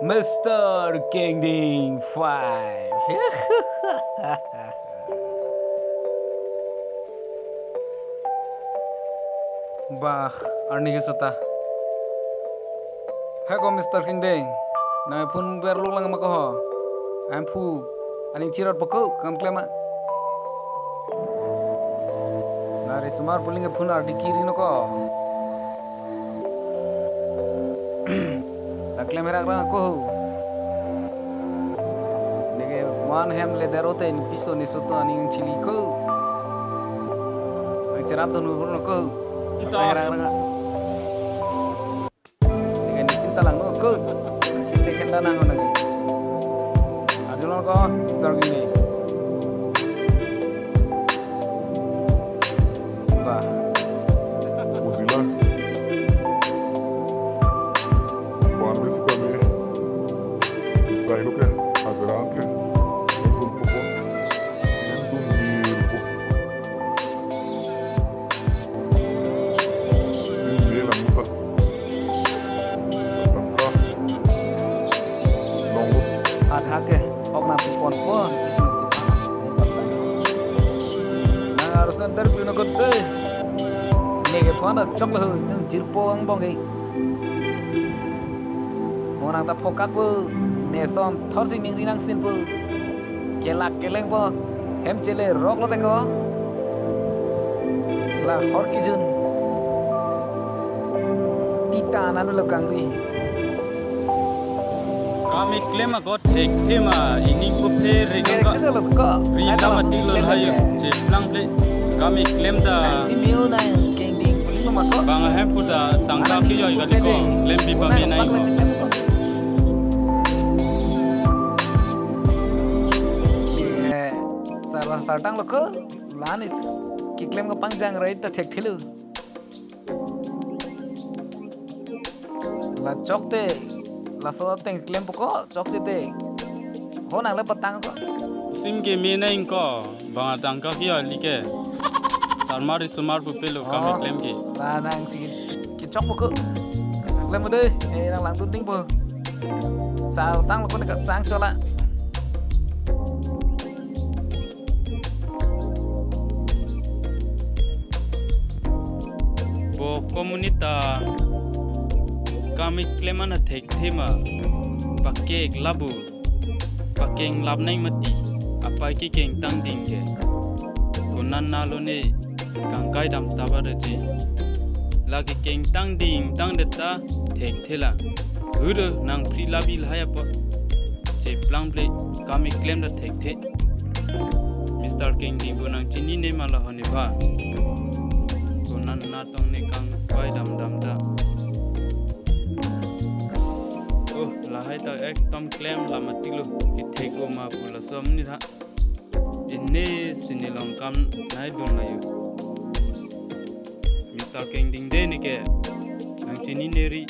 Mr. Kingding 5. Bah, arni ke sata. Heko Mr. Kingding. Na pun ber lu lang mako. Ampu aning cirot pako kam klema. Nari sumar puling pun ardi kiri noko. Takle merak rang ko. Nege one ham le darote ni piso ni soto aning chili ko. Ang cerap tu nurun ko. Merak rang. Nege ni cinta lang ko. Kinde kenda nang nage. Adulon ko start gini. Bah. Mozilla. Kuanzia kami isainuke hazaranke kulpuko yendu mirko sinlela muta tamka longo Adhake ok na pon pon ismu suka ni pasang. Nang arusan dar pino kote. Nege pon chok le tung jirpo ang bongi. Orang tak fokat pun, nesom thor si mingri nang sin pun, kelak keleng pun, hem cile rock lo teko, lah hor kijun, kita nanu lo kangri. Kami klaim aku tek tema ini kupe Kerja reganga lo teko, Rila mati lo hayo ceplang ple kami klaim da Si miu na kending, paling lo mako. bang hem puda tangka kiyo igali ko klaim pipa me nai ko Sartang lo ke, lanis, kiklem ke panjang rai ta thek thilu. La chok te, la so teng klem poko, chok te. Ho nang le patang ko. sim ke me nai ko bang tangka kiyo like sarmar sumar pupe lo kami klaim ke La nang si ki chok poko. Klem de, nang lang tunting po. Sao tang lo ko dekat sang chola. bo komunita kami klaim ana tek tema pakai labu pakai lab nai mati apa ki keng tang ding ke kunan nalo ne kangkai dam tabar ji lagi keng tang ding tang deta tek thela huru nang free labil haya pa che plang ple kami claim da tek the Mr. King ding bo nang chini ne mala hone ba kunan na tong ne kangkai dam dam da oh lahai ta ek tom claim la matilo ki theko ma pula som ni tha inne sinilong kam nai don la yu Mr. King ding de ni ke nang chini neri